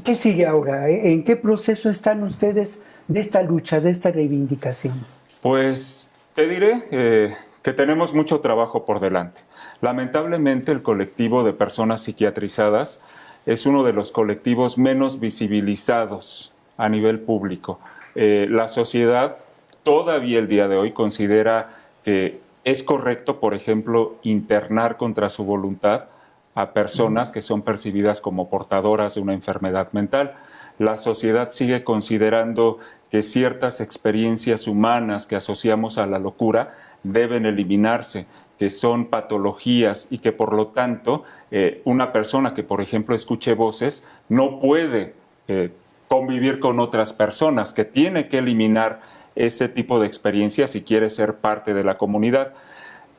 ¿Qué sigue ahora? ¿En qué proceso están ustedes de esta lucha, de esta reivindicación? Pues te diré que tenemos mucho trabajo por delante. Lamentablemente, el colectivo de personas psiquiatrizadas es uno de los colectivos menos visibilizados a nivel público. La sociedad todavía el día de hoy considera que es correcto, por ejemplo, internar contra su voluntad a personas que son percibidas como portadoras de una enfermedad mental. La sociedad sigue considerando que ciertas experiencias humanas que asociamos a la locura deben eliminarse, que son patologías y que por lo tanto una persona que, por ejemplo, escuche voces no puede convivir con otras personas, que tiene que eliminar ese tipo de experiencias si quiere ser parte de la comunidad.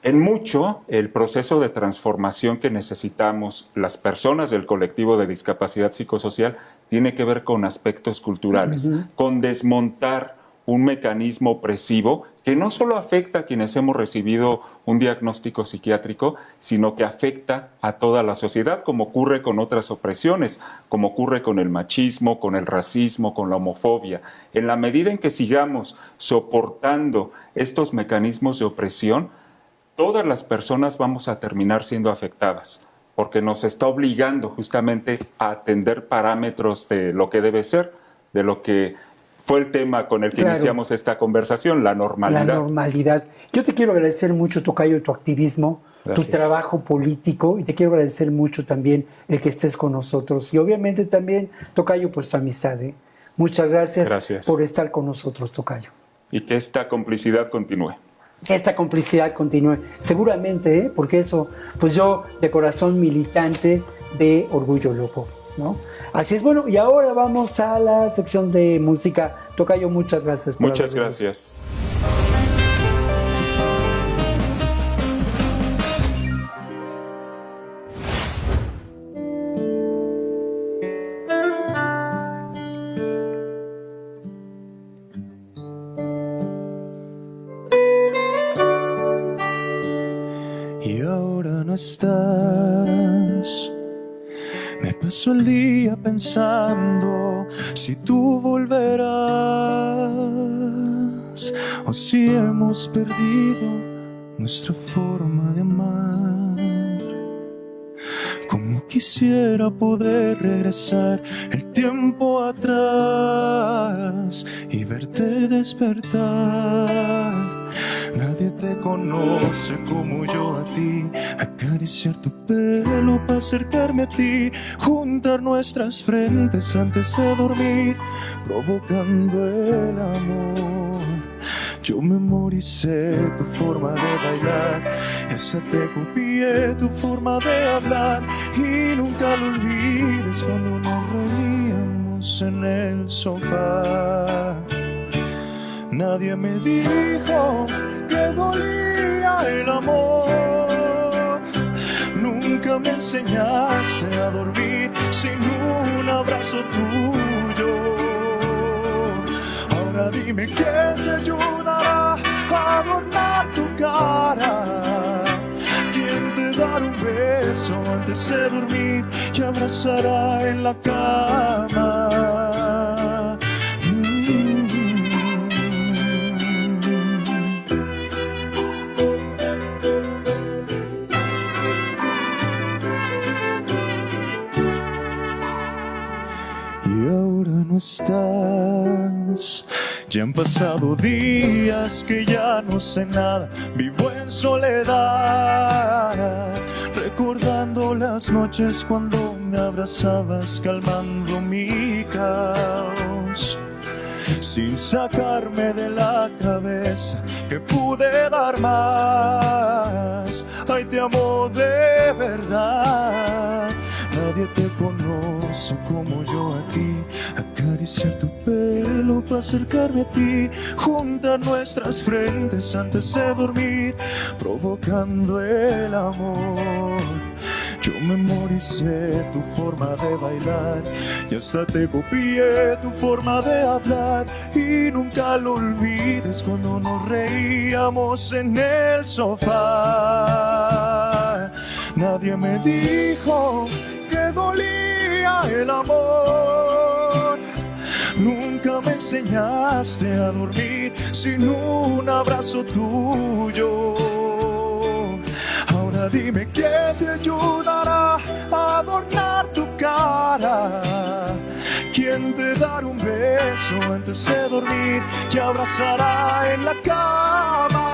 En mucho, el proceso de transformación que necesitamos las personas del colectivo de discapacidad psicosocial tiene que ver con aspectos culturales, con desmontar un mecanismo opresivo que no solo afecta a quienes hemos recibido un diagnóstico psiquiátrico, sino que afecta a toda la sociedad, como ocurre con otras opresiones, como ocurre con el machismo, con el racismo, con la homofobia. En la medida en que sigamos soportando estos mecanismos de opresión, todas las personas vamos a terminar siendo afectadas, porque nos está obligando justamente a atender parámetros de lo que debe ser, de lo que fue el tema con el que iniciamos esta conversación, la normalidad. La normalidad. Yo te quiero agradecer mucho, tocayo, tu activismo, tu trabajo político, y te quiero agradecer mucho también el que estés con nosotros. Y obviamente también, tocayo, pues tu amistad. Muchas gracias por estar con nosotros, tocayo. Y que esta complicidad continúe. Que esta complicidad continúe. Seguramente, porque eso, pues yo de corazón militante de Orgullo Loco. ¿no? Así es, bueno, y ahora vamos a la sección de música. Tocayo, muchas gracias. Muchas gracias. Y ahora no estás. Me paso el día pensando si tú volverás o si hemos perdido nuestra forma de amar. Como quisiera poder regresar el tiempo atrás y verte despertar. Nadie te conoce como yo a ti. Acariciar tu pelo para acercarme a ti. Juntar nuestras frentes antes de dormir, provocando el amor. Yo memoricé tu forma de bailar, esa te copié tu forma de hablar. Y nunca lo olvides cuando nos reíamos en el sofá. Nadie me dijo que dolía el amor. Nunca me enseñaste a dormir sin un abrazo tuyo. Ahora dime qué te ayudará a adornar tu cara. ¿Quién te dará un beso antes de dormir y abrazará en la cama? No estás. Ya han pasado días que ya no sé nada, vivo en soledad, recordando las noches cuando me abrazabas calmando mi caos, sin sacarme de la cabeza que pude dar más. Ay, te amo de verdad. Nadie te conoce como yo a ti. Acariciar tu pelo para acercarme a ti. Juntar nuestras frentes antes de dormir, provocando el amor. Yo memoricé tu forma de bailar y hasta te copié tu forma de hablar. Y nunca lo olvides cuando nos reíamos en el sofá. Nadie me dijo que dolía el amor. Nunca me enseñaste a dormir sin un abrazo tuyo. Ahora dime qué te ayudará a adornar tu cara. ¿Quién te dará un beso antes de dormir y abrazará en la cama?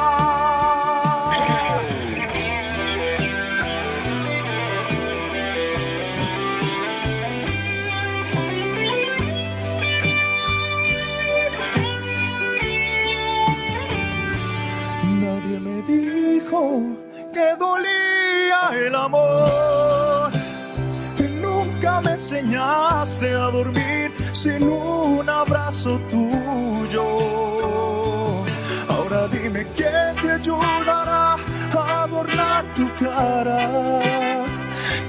Que dolía el amor. Nunca me enseñaste a dormir sin un abrazo tuyo. Ahora dime quién te ayudará a adornar tu cara.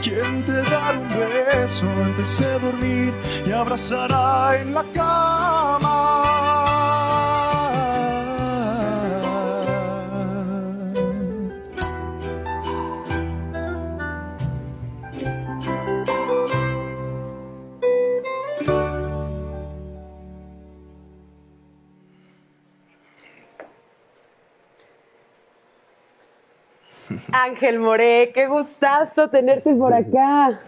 ¿Quién te dará un beso antes de dormir y abrazará en la cama? Ángel Moré, qué gustazo tenerte por acá.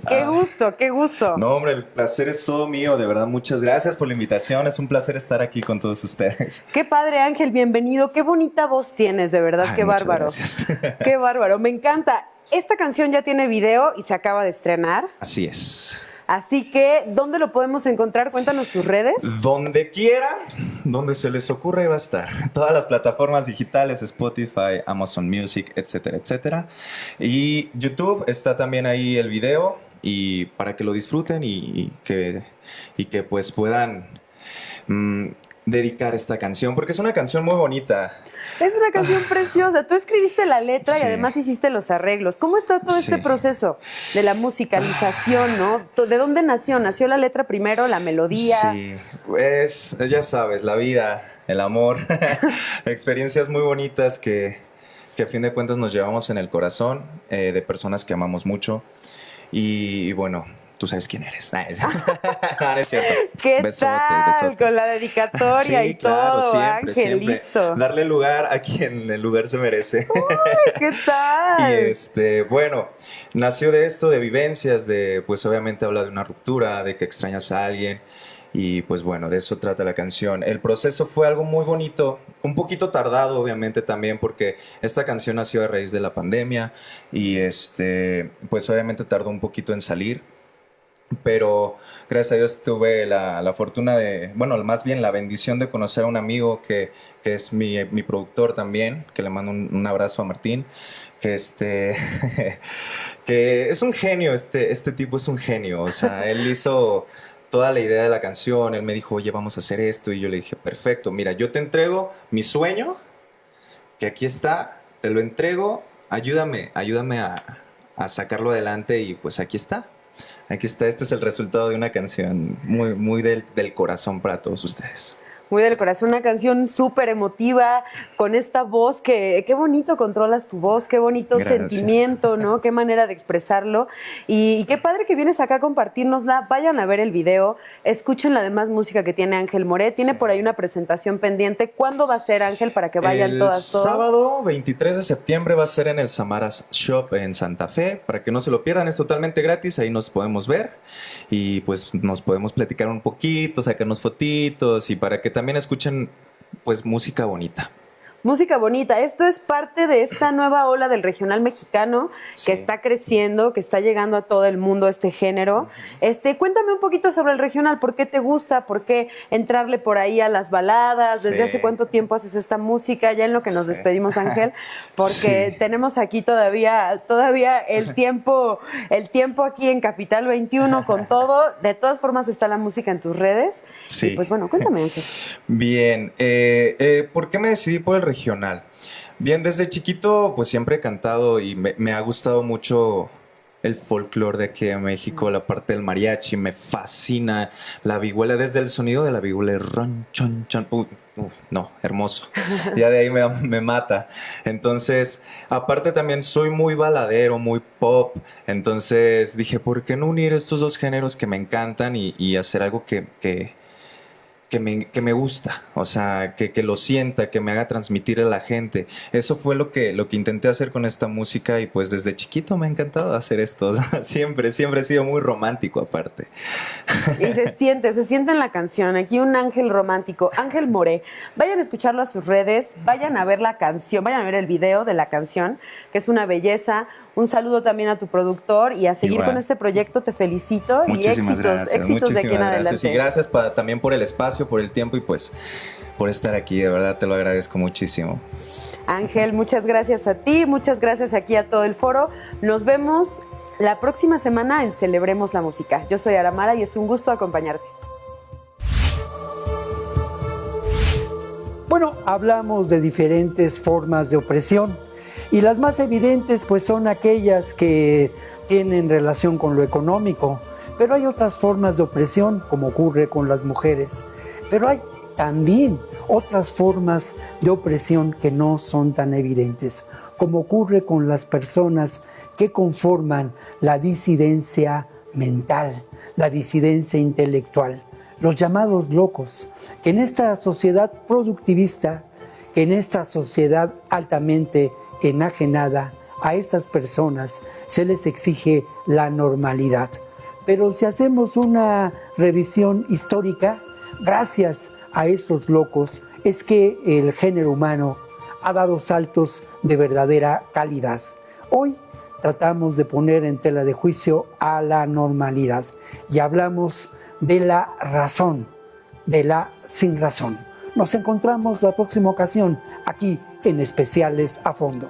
Qué gusto, qué gusto. No, hombre, el placer es todo mío, de verdad, muchas gracias por la invitación, es un placer estar aquí con todos ustedes. Qué padre, Ángel, bienvenido, qué bonita voz tienes, de verdad, qué bárbaro. Gracias. Qué bárbaro, me encanta. Esta canción ya tiene video y se acaba de estrenar. Así es. Así que, ¿dónde lo podemos encontrar? Cuéntanos tus redes. Donde quieran, donde se les ocurra va a estar. Todas las plataformas digitales, Spotify, Amazon Music, etcétera, etcétera. Y YouTube está también ahí el video. y para que lo disfruten y que pues puedan dedicar esta canción, porque es una canción muy bonita. Es una canción preciosa. Tú escribiste la letra y Sí. además hiciste los arreglos. ¿Cómo está todo este Sí. proceso de la musicalización, no? ¿De dónde nació? ¿Nació la letra primero, la melodía? Sí, pues ya sabes, la vida, el amor, experiencias muy bonitas que a fin de cuentas nos llevamos en el corazón, de personas que amamos mucho y bueno, tú sabes quién eres. No, no es cierto. ¿Qué Besote, tal? besote. Con la dedicatoria Sí, y claro, todo, siempre, Ángel, siempre. listo. Darle lugar a quien el lugar se merece. Ay, ¿qué tal? Y bueno, nació de esto, de vivencias, pues obviamente habla de una ruptura, de que extrañas a alguien. Y pues bueno, de eso trata la canción. El proceso fue algo muy bonito, un poquito tardado obviamente también porque esta canción nació a raíz de la pandemia y pues obviamente tardó un poquito en salir. Pero gracias a Dios tuve la fortuna bueno, más bien la bendición de conocer a un amigo que es mi productor también, que le mando un abrazo a Martín, que que es un genio, este tipo es un genio, o sea, él hizo toda la idea de la canción, él me dijo, oye, vamos a hacer esto, y yo le dije, perfecto, mira, yo te entrego mi sueño, que aquí está, te lo entrego, ayúdame a sacarlo adelante, y pues aquí está, este es el resultado de una canción muy, muy del corazón para todos ustedes. Muy del corazón, una canción súper emotiva, con esta voz qué bonito controlas tu voz, qué bonito Gracias. sentimiento, ¿no? Qué manera de expresarlo. Y qué padre que vienes acá a compartirnosla. Vayan a ver el video, escuchen la demás música que tiene Ángel Moré. Tiene por ahí una presentación pendiente. ¿Cuándo va a ser, Ángel, para que vayan todos? Sábado 23 de septiembre va a ser en el Samaras Shop en Santa Fe. Para que no se lo pierdan, es totalmente gratis. Ahí nos podemos ver y pues nos podemos platicar un poquito, sacarnos fotitos y para que también escuchen pues música bonita. Música bonita. Esto es parte de esta nueva ola del regional mexicano que está creciendo, que está llegando a todo el mundo este género. Cuéntame un poquito sobre el regional. ¿Por qué te gusta? ¿Por qué entrarle por ahí a las baladas? ¿Desde hace cuánto tiempo haces esta música? Ya en lo que nos despedimos, Ángel, porque tenemos aquí todavía el tiempo aquí en Capital 21 con todo. De todas formas está la música en tus redes. Sí. Y pues bueno, cuéntame, Ángel. Bien, ¿por qué me decidí por el regional? Bien, desde chiquito pues siempre he cantado y me ha gustado mucho el folclore de aquí de México, la parte del mariachi, me fascina la vihuela, desde el sonido de la vihuela, el ron, chon, chon, no, hermoso, ya de ahí me mata. Entonces, aparte también soy muy baladero, muy pop, entonces dije, ¿por qué no unir estos dos géneros que me encantan y hacer algo que me gusta, o sea, que lo sienta, que me haga transmitir a la gente? Eso fue lo que intenté hacer con esta música y pues desde chiquito me ha encantado hacer esto, o sea, siempre he sido muy romántico aparte. Y se siente en la canción, aquí un ángel romántico, Ángel Moré. Vayan a escucharlo a sus redes, vayan a ver la canción, vayan a ver el video de la canción, que es una belleza. Un saludo también a tu productor y a seguir Igual. con este proyecto, te felicito. Muchísimas y gracias, éxitos de aquí en adelante. Y gracias también por el espacio, por el tiempo y pues por estar aquí, de verdad te lo agradezco muchísimo. Ángel, muchas gracias a ti, muchas gracias aquí a todo el foro. Nos vemos la próxima semana en Celebremos la Música. Yo soy Aramara y es un gusto acompañarte. Bueno, hablamos de diferentes formas de opresión y las más evidentes pues son aquellas que tienen relación con lo económico, pero hay otras formas de opresión como ocurre con las mujeres, pero hay también otras formas de opresión que no son tan evidentes, como ocurre con las personas que conforman la disidencia mental, la disidencia intelectual, los llamados locos, que en esta sociedad productivista, que en esta sociedad altamente enajenada, a estas personas se les exige la normalidad. Pero si hacemos una revisión histórica, gracias a estos locos es que el género humano ha dado saltos de verdadera calidad. Hoy tratamos de poner en tela de juicio a la normalidad y hablamos de la razón, de la sin razón. Nos encontramos la próxima ocasión aquí en Especiales a Fondo.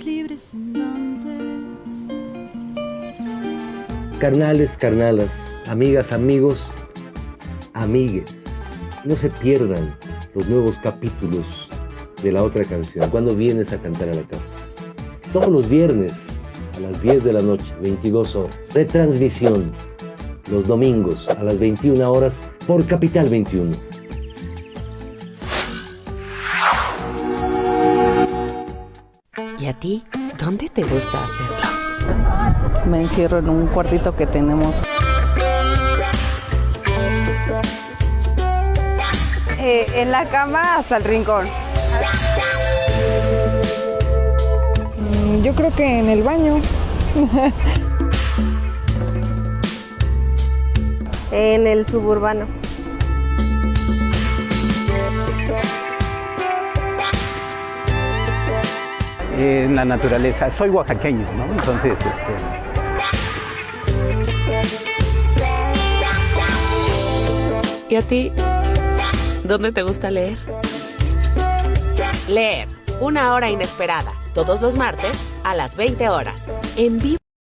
libres andantes. Carnales, carnalas, amigas, amigos, amigues, no se pierdan los nuevos capítulos de La Otra Canción cuando vienes a cantar a la casa. Todos los viernes a las 10 de la noche, 22 horas. Retransmisión los domingos a las 21 horas por Capital 21. ¿Y a ti? ¿Dónde te gusta hacerlo? Me encierro en un cuartito que tenemos. En la cama hasta el rincón. Yo creo que en el baño. En el suburbano. En la naturaleza. Soy oaxaqueño, ¿no? Entonces, ¿Y a ti? ¿Dónde te gusta leer? Leer, una hora inesperada, todos los martes a las 20 horas, en vivo.